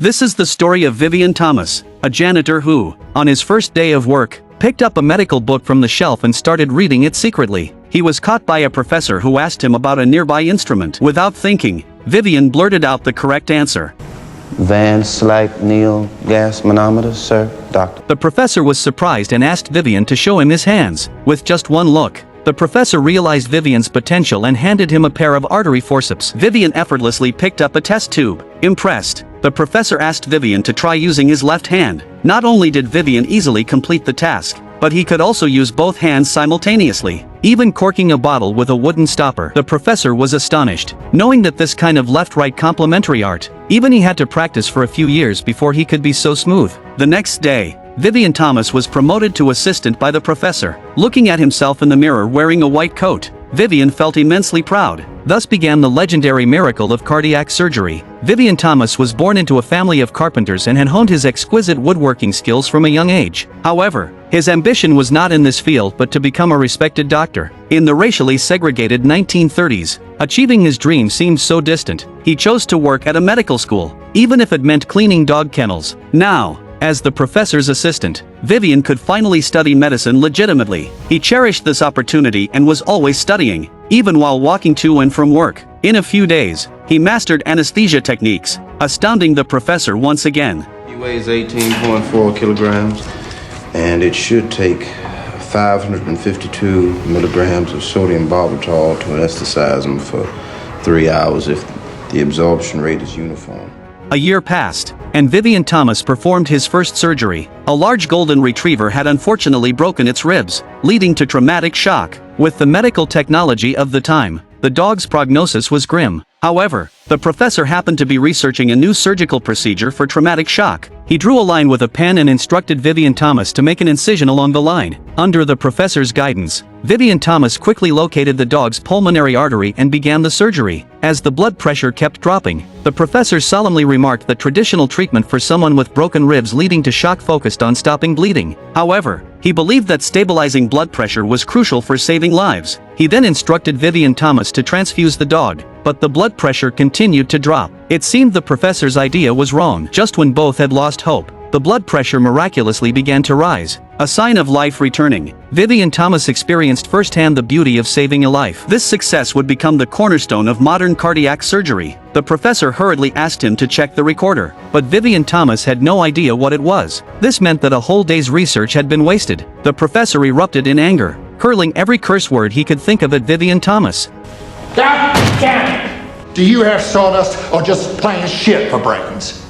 This is the story of Vivien Thomas, a janitor who, on his first day of work, picked up a medical book from the shelf and started reading it secretly. He was caught by a professor who asked him about a nearby instrument. Without thinking, Vivien blurted out the correct answer. Van Slyke Neil gas manometer, sir, doctor. The professor was surprised and asked Vivien to show him his hands. With just one look, the professor realized Vivien's potential and handed him a pair of artery forceps. Vivien effortlessly picked up a test tube. Impressed, the professor asked Vivien to try using his left hand. Not only did Vivien easily complete the task, but he could also use both hands simultaneously, even corking a bottle with a wooden stopper. The professor was astonished, knowing that this kind of left-right complementary art, even he had to practice for a few years before he could be so smooth. The next day, Vivien Thomas was promoted to assistant by the professor. Looking at himself in the mirror wearing a white coat, Vivien felt immensely proud. Thus began the legendary miracle of cardiac surgery. Vivien Thomas was born into a family of carpenters and had honed his exquisite woodworking skills from a young age. However, his ambition was not in this field but to become a respected doctor. In the racially segregated 1930s, achieving his dream seemed so distant, he chose to work at a medical school, even if it meant cleaning dog kennels. Now, as the professor's assistant, Vivien could finally study medicine legitimately. He cherished this opportunity and was always studying, even while walking to and from work. In a few days, he mastered anesthesia techniques, astounding the professor once again. He weighs 18.4 kilograms, and it should take 552 milligrams of sodium barbital to anesthetize him for 3 hours if the absorption rate is uniform. A year passed, and Vivien Thomas performed his first surgery. A large golden retriever had unfortunately broken its ribs, leading to traumatic shock. With the medical technology of the time, the dog's prognosis was grim. However, the professor happened to be researching a new surgical procedure for traumatic shock. He drew a line with a pen and instructed Vivien Thomas to make an incision along the line. Under the professor's guidance, Vivien Thomas quickly located the dog's pulmonary artery and began the surgery. As the blood pressure kept dropping, the professor solemnly remarked that traditional treatment for someone with broken ribs leading to shock focused on stopping bleeding. However, he believed that stabilizing blood pressure was crucial for saving lives. He then instructed Vivien Thomas to transfuse the dog, but the blood pressure continued to drop. It seemed the professor's idea was wrong. Just when both had lost hope, the blood pressure miraculously began to rise, a sign of life returning. Vivien Thomas experienced firsthand the beauty of saving a life. This success would become the cornerstone of modern cardiac surgery. The professor hurriedly asked him to check the recorder, but Vivien Thomas had no idea what it was. This meant that a whole day's research had been wasted. The professor erupted in anger, hurling every curse word he could think of at Vivien Thomas. God damn it! Do you have sawdust or just plain shit for brains?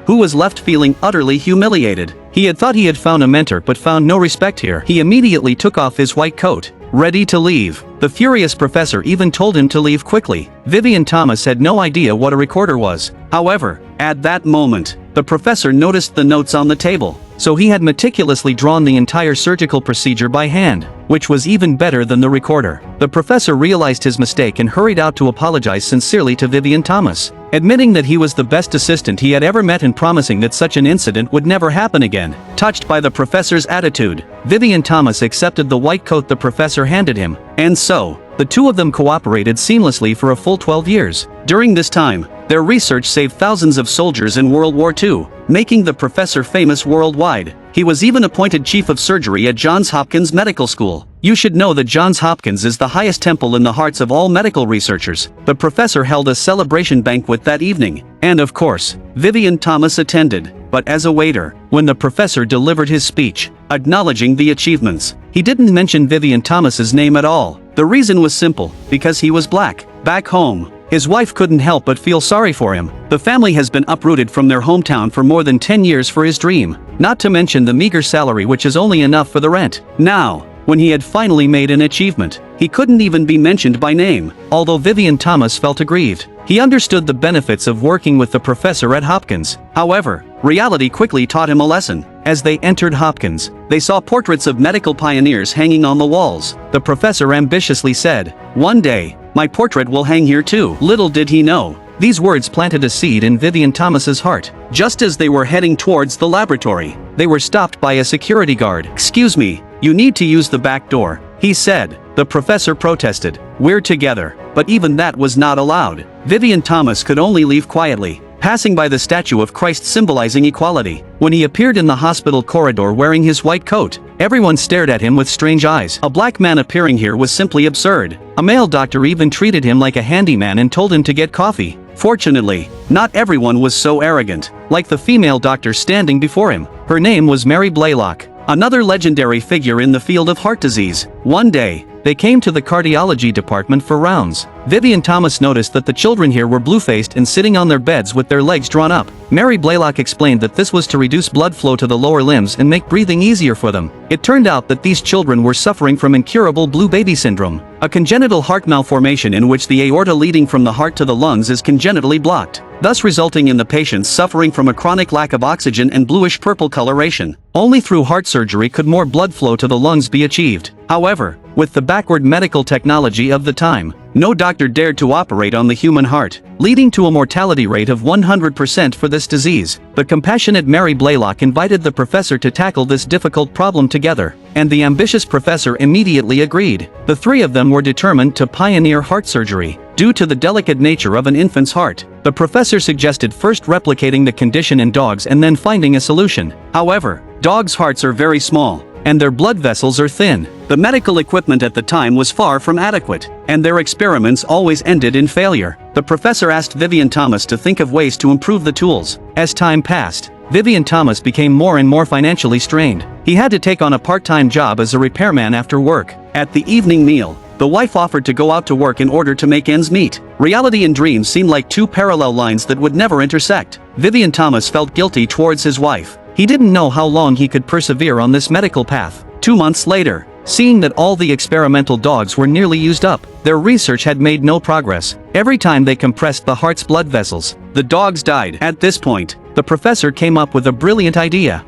Who was left feeling utterly humiliated. He had thought he had found a mentor but found no respect here. He immediately took off his white coat, ready to leave. The furious professor even told him to leave quickly. Vivien Thomas had no idea what a recorder was. However, at that moment, the professor noticed the notes on the table. So he had meticulously drawn the entire surgical procedure by hand, which was even better than the recorder. The professor realized his mistake and hurried out to apologize sincerely to Vivien Thomas, admitting that he was the best assistant he had ever met and promising that such an incident would never happen again. Touched by the professor's attitude, Vivien Thomas accepted the white coat the professor handed him, and so, the two of them cooperated seamlessly for a full 12 years. During this time, their research saved thousands of soldiers in World War II, making the professor famous worldwide. He was even appointed chief of surgery at Johns Hopkins Medical School. You should know that Johns Hopkins is the highest temple in the hearts of all medical researchers. The professor held a celebration banquet that evening, and of course, Vivien Thomas attended. But as a waiter, when the professor delivered his speech, acknowledging the achievements, he didn't mention Vivien Thomas's name at all. The reason was simple, because he was black. Back home, his wife couldn't help but feel sorry for him. The family has been uprooted from their hometown for more than 10 years for his dream, not to mention the meager salary which is only enough for the rent. Now, when he had finally made an achievement, he couldn't even be mentioned by name. Although Vivien Thomas felt aggrieved, he understood the benefits of working with the professor at Hopkins. However, reality quickly taught him a lesson. As they entered Hopkins, they saw portraits of medical pioneers hanging on the walls. The professor ambitiously said, "One day, my portrait will hang here too." Little did he know, these words planted a seed in Vivien Thomas's heart. Just as they were heading towards the laboratory, they were stopped by a security guard. "Excuse me, you need to use the back door," he said. The professor protested, "We're together," but even that was not allowed. Vivien Thomas could only leave quietly, passing by the statue of Christ symbolizing equality. When he appeared in the hospital corridor wearing his white coat, everyone stared at him with strange eyes. A black man appearing here was simply absurd. A male doctor even treated him like a handyman and told him to get coffee. Fortunately, not everyone was so arrogant, like the female doctor standing before him. Her name was Mary Blaylock, another legendary figure in the field of heart disease. One day, they came to the cardiology department for rounds. Vivien Thomas noticed that the children here were blue-faced and sitting on their beds with their legs drawn up. Mary Blaylock explained that this was to reduce blood flow to the lower limbs and make breathing easier for them. It turned out that these children were suffering from incurable blue baby syndrome, a congenital heart malformation in which the aorta leading from the heart to the lungs is congenitally blocked, thus resulting in the patients suffering from a chronic lack of oxygen and bluish-purple coloration. Only through heart surgery could more blood flow to the lungs be achieved. However, with the backward medical technology of the time, no doctor dared to operate on the human heart, leading to a mortality rate of 100% for this disease. The compassionate Mary Blaylock invited the professor to tackle this difficult problem together, and the ambitious professor immediately agreed. The three of them were determined to pioneer heart surgery. Due to the delicate nature of an infant's heart, the professor suggested first replicating the condition in dogs and then finding a solution. However, dogs' hearts are very small, and their blood vessels are thin. The medical equipment at the time was far from adequate, and their experiments always ended in failure. The professor asked Vivien Thomas to think of ways to improve the tools. As time passed, Vivien Thomas became more and more financially strained. He had to take on a part-time job as a repairman after work. At the evening meal, the wife offered to go out to work in order to make ends meet. Reality and dreams seemed like two parallel lines that would never intersect. Vivien Thomas felt guilty towards his wife. He didn't know how long he could persevere on this medical path. 2 months later, seeing that all the experimental dogs were nearly used up, their research had made no progress. Every time they compressed the heart's blood vessels, the dogs died. At this point, the professor came up with a brilliant idea.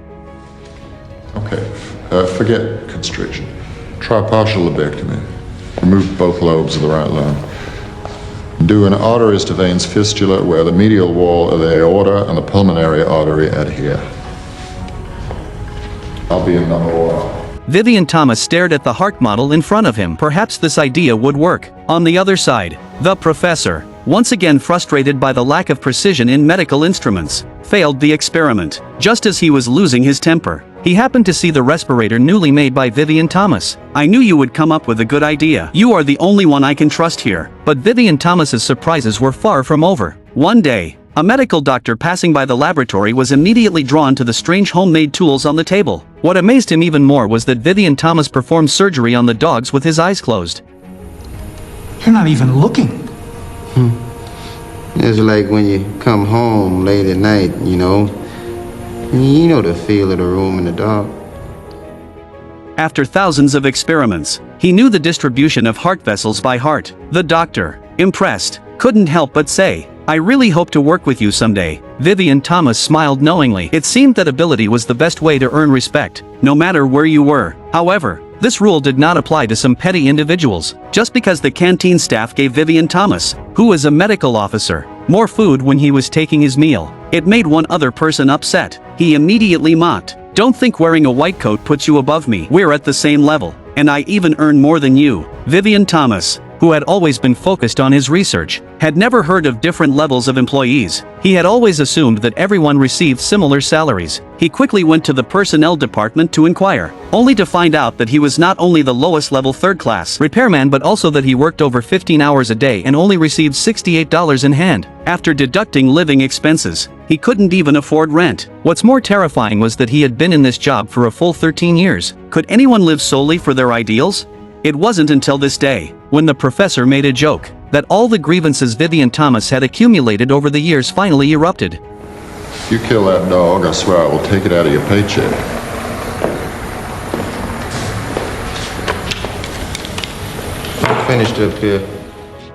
Okay, forget constriction. Try partial lobectomy. Remove both lobes of the right lung. Do an arteries to veins fistula where the medial wall of the aorta and the pulmonary artery adhere. I'll be in number 1. Vivien Thomas stared at the heart model in front of him. Perhaps this idea would work. On the other side, the professor, once again frustrated by the lack of precision in medical instruments, failed the experiment. Just as he was losing his temper, he happened to see the respirator newly made by Vivien Thomas. "I knew you would come up with a good idea. You are the only one I can trust here." But Vivien Thomas's surprises were far from over. One day, a medical doctor passing by the laboratory was immediately drawn to the strange homemade tools on the table. What amazed him even more was that Vivien Thomas performed surgery on the dogs with his eyes closed. You're not even looking. It's like when you come home late at night, you know the feel of the room in the dark. After thousands of experiments, he knew the distribution of heart vessels by heart. The doctor, impressed, couldn't help but say, "I really hope to work with you someday." Vivien Thomas smiled knowingly. It seemed that ability was the best way to earn respect, no matter where you were. However, this rule did not apply to some petty individuals. Just because the canteen staff gave Vivien Thomas, who was a medical officer, more food when he was taking his meal, it made one other person upset. He immediately mocked, "Don't think wearing a white coat puts you above me. We're at the same level, and I even earn more than you." Vivien Thomas, who had always been focused on his research, had never heard of different levels of employees. He had always assumed that everyone received similar salaries. He quickly went to the personnel department to inquire, only to find out that he was not only the lowest level third-class repairman but also that he worked over 15 hours a day and only received $68 in hand. After deducting living expenses, he couldn't even afford rent. What's more terrifying was that he had been in this job for a full 13 years. Could anyone live solely for their ideals? It wasn't until this day, when the professor made a joke, that all the grievances Vivien Thomas had accumulated over the years finally erupted. If you kill that dog, I swear I will take it out of your paycheck. Finished up here.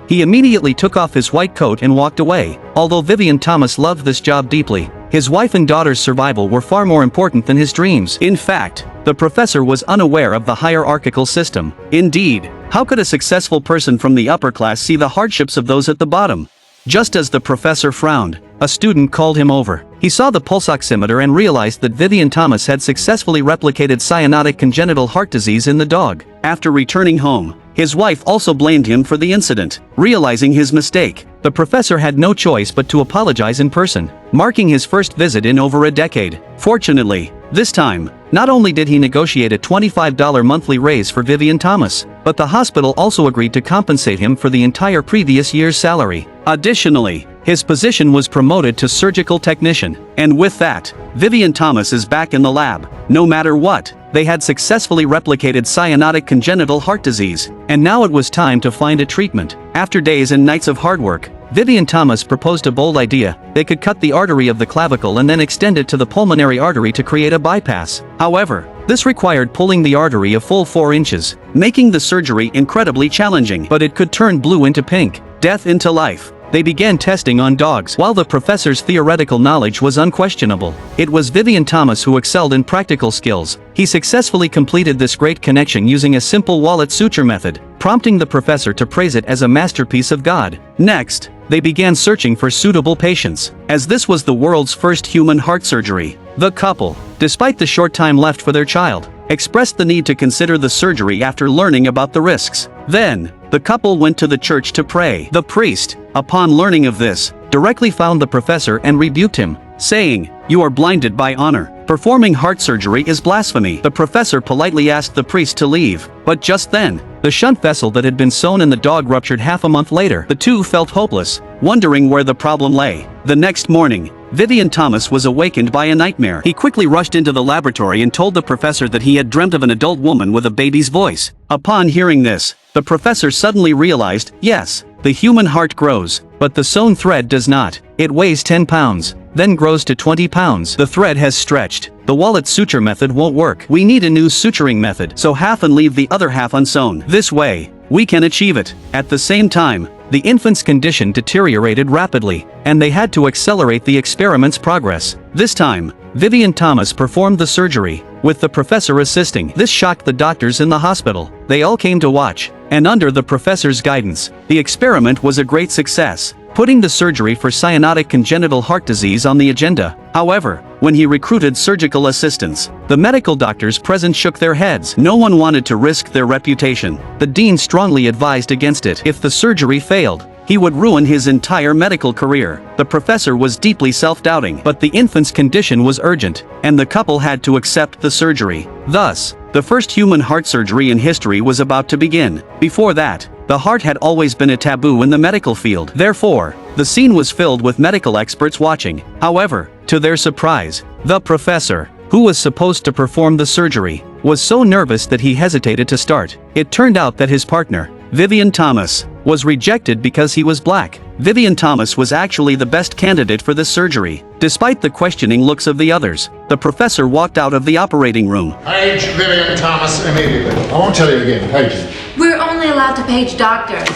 He immediately took off his white coat and walked away. Although Vivien Thomas loved this job deeply, his wife and daughter's survival were far more important than his dreams. In fact, the professor was unaware of the hierarchical system. Indeed, how could a successful person from the upper class see the hardships of those at the bottom? Just as the professor frowned, a student called him over. He saw the pulse oximeter and realized that Vivien Thomas had successfully replicated cyanotic congenital heart disease in the dog. After returning home, his wife also blamed him for the incident. Realizing his mistake, the professor had no choice but to apologize in person, marking his first visit in over a decade. Fortunately, this time, not only did he negotiate a $25 monthly raise for Vivien Thomas, but the hospital also agreed to compensate him for the entire previous year's salary. Additionally, his position was promoted to surgical technician, and with that, Vivien Thomas is back in the lab. No matter what, they had successfully replicated cyanotic congenital heart disease, and now it was time to find a treatment. After days and nights of hard work, Vivien Thomas proposed a bold idea. They could cut the artery of the clavicle and then extend it to the pulmonary artery to create a bypass. However, this required pulling the artery a full 4 inches, making the surgery incredibly challenging. But it could turn blue into pink, death into life. They began testing on dogs. While the professor's theoretical knowledge was unquestionable, it was Vivien Thomas who excelled in practical skills. He successfully completed this great connection using a simple wallet suture method, prompting the professor to praise it as a masterpiece of God. Next, they began searching for suitable patients. As this was the world's first human heart surgery, the couple, despite the short time left for their child, expressed the need to consider the surgery after learning about the risks. Then, the couple went to the church to pray. The priest, upon learning of this, directly found the professor and rebuked him, saying, "You are blinded by honor. Performing heart surgery is blasphemy." The professor politely asked the priest to leave, but just then, the shunt vessel that had been sewn in the dog ruptured half a month later. The two felt hopeless, wondering where the problem lay. The next morning, Vivien Thomas was awakened by a nightmare. He quickly rushed into the laboratory and told the professor that he had dreamt of an adult woman with a baby's voice. Upon hearing this, the professor suddenly realized, yes, the human heart grows, but the sewn thread does not. It weighs 10 pounds, then grows to 20 pounds. The thread has stretched. The wallet suture method won't work. We need a new suturing method, so half and leave the other half unsewn. This way, we can achieve it. At the same time, the infant's condition deteriorated rapidly, and they had to accelerate the experiment's progress. This time, Vivien Thomas performed the surgery, with the professor assisting. This shocked the doctors in the hospital. They all came to watch, and under the professor's guidance, the experiment was a great success, putting the surgery for cyanotic congenital heart disease on the agenda. However, when he recruited surgical assistants, the medical doctors present shook their heads. No one wanted to risk their reputation. The dean strongly advised against it. If the surgery failed, he would ruin his entire medical career. The professor was deeply self-doubting, but the infant's condition was urgent, and the couple had to accept the surgery. Thus, the first human heart surgery in history was about to begin. Before that, the heart had always been a taboo in the medical field. Therefore, the scene was filled with medical experts watching. However, to their surprise, the professor, who was supposed to perform the surgery, was so nervous that he hesitated to start. It turned out that his partner, Vivien Thomas, was rejected because he was black. Vivien Thomas was actually the best candidate for this surgery. Despite the questioning looks of the others, the professor walked out of the operating room. Page Vivien Thomas immediately. I won't tell you again, page it. We're only allowed to page doctors.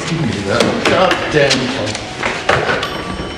God damn.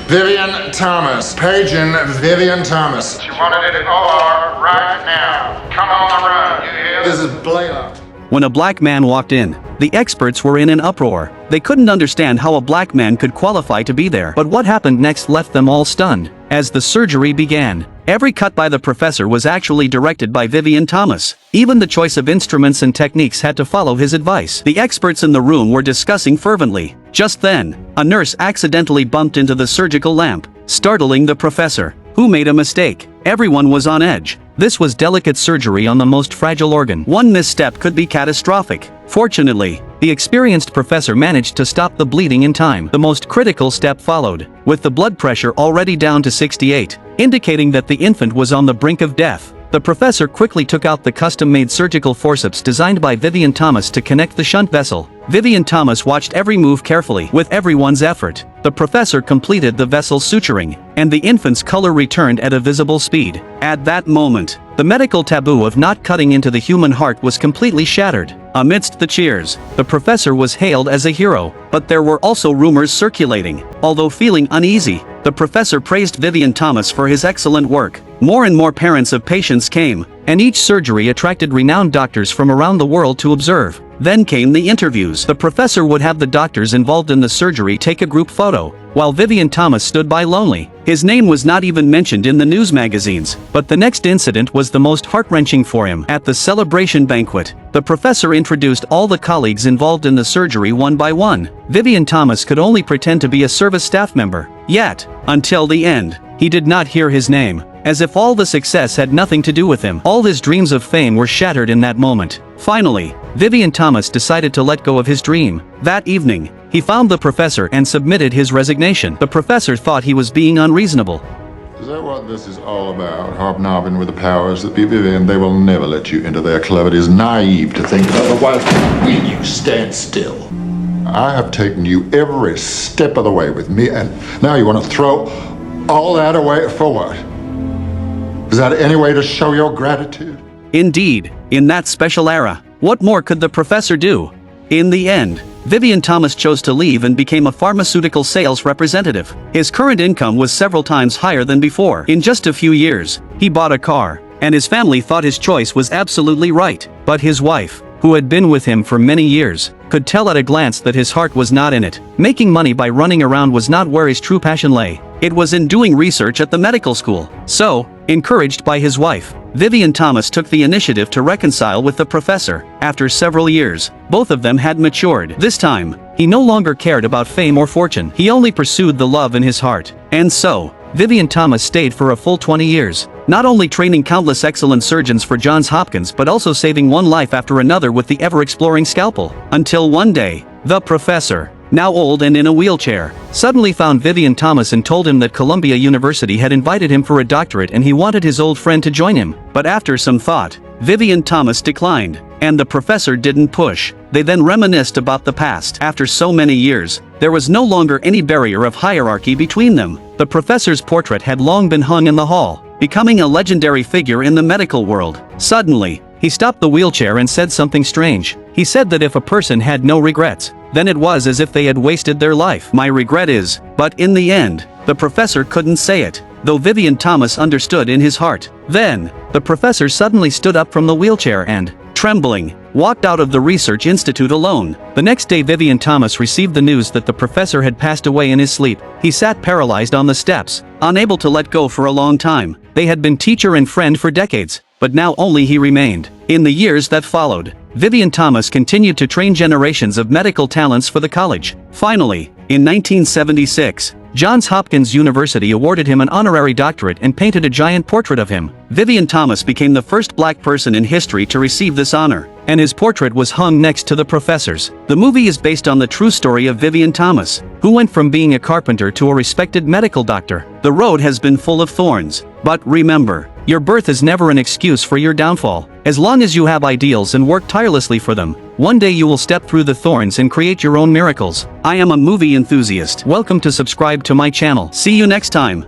Vivien Thomas. Paging Vivien Thomas. She wanted it OR right now. Come on the run, you hear? This is Blaylock. When a black man walked in, the experts were in an uproar. They couldn't understand how a black man could qualify to be there. But what happened next left them all stunned. As the surgery began, every cut by the professor was actually directed by Vivien Thomas. Even the choice of instruments and techniques had to follow his advice. The experts in the room were discussing fervently. Just then, a nurse accidentally bumped into the surgical lamp, startling the professor, who made a mistake. Everyone was on edge. This was delicate surgery on the most fragile organ. One misstep could be catastrophic. Fortunately, the experienced professor managed to stop the bleeding in time. The most critical step followed, with the blood pressure already down to 68, indicating that the infant was on the brink of death. The professor quickly took out the custom-made surgical forceps designed by Vivien Thomas to connect the shunt vessel. Vivien Thomas watched every move carefully. With everyone's effort, the professor completed the vessel's suturing, and the infant's color returned at a visible speed. At that moment, the medical taboo of not cutting into the human heart was completely shattered. Amidst the cheers, the professor was hailed as a hero, but there were also rumors circulating. Although feeling uneasy, the professor praised Vivien Thomas for his excellent work. More and more parents of patients came, and each surgery attracted renowned doctors from around the world to observe. Then came the interviews. The professor would have the doctors involved in the surgery take a group photo, while Vivien Thomas stood by lonely. His name was not even mentioned in the news magazines. But the next incident was the most heart-wrenching for him. At the celebration banquet, the professor introduced all the colleagues involved in the surgery one by one. Vivien Thomas could only pretend to be a service staff member. Yet, until the end, he did not hear his name. As if all the success had nothing to do with him. All his dreams of fame were shattered in that moment. Finally, Vivien Thomas decided to let go of his dream. That evening, he found the professor and submitted his resignation. The professor thought he was being unreasonable. Is that what this is all about? Hobnobbing with the powers that be, Vivien? They will never let you into their club. It is naive to think otherwise. Will you stand still? I have taken you every step of the way with me, and now you want to throw all that away for what? Is that any way to show your gratitude? Indeed, in that special era, what more could the professor do? In the end, Vivien Thomas chose to leave and became a pharmaceutical sales representative. His current income was several times higher than before. In just a few years, he bought a car, and his family thought his choice was absolutely right. But his wife, who had been with him for many years, could tell at a glance that his heart was not in it. Making money by running around was not where his true passion lay. It was in doing research at the medical school. So, encouraged by his wife, Vivien Thomas took the initiative to reconcile with the professor. After several years, both of them had matured. This time, he no longer cared about fame or fortune. He only pursued the love in his heart. And so, Vivien Thomas stayed for a full 20 years, not only training countless excellent surgeons for Johns Hopkins but also saving one life after another with the ever-exploring scalpel. Until one day, the professor, now old and in a wheelchair, suddenly found Vivien Thomas and told him that Columbia University had invited him for a doctorate and he wanted his old friend to join him. But after some thought, Vivien Thomas declined, and the professor didn't push. They then reminisced about the past. After so many years, there was no longer any barrier of hierarchy between them. The professor's portrait had long been hung in the hall, becoming a legendary figure in the medical world. Suddenly, he stopped the wheelchair and said something strange. He said that if a person had no regrets, then it was as if they had wasted their life. My regret is, but in the end, the professor couldn't say it, though Vivien Thomas understood in his heart. Then, the professor suddenly stood up from the wheelchair and, trembling, walked out of the research institute alone. The next day Vivien Thomas received the news that the professor had passed away in his sleep. He sat paralyzed on the steps, unable to let go for a long time. They had been teacher and friend for decades, but now only he remained. In the years that followed, Vivien Thomas continued to train generations of medical talents for the college. Finally, in 1976, Johns Hopkins University awarded him an honorary doctorate and painted a giant portrait of him. Vivien Thomas became the first black person in history to receive this honor, and his portrait was hung next to the professor's. The movie is based on the true story of Vivien Thomas, who went from being a carpenter to a respected medical doctor. The road has been full of thorns, but remember, your birth is never an excuse for your downfall. As long as you have ideals and work tirelessly for them, one day you will step through the thorns and create your own miracles. I am a movie enthusiast. Welcome to subscribe to my channel. See you next time.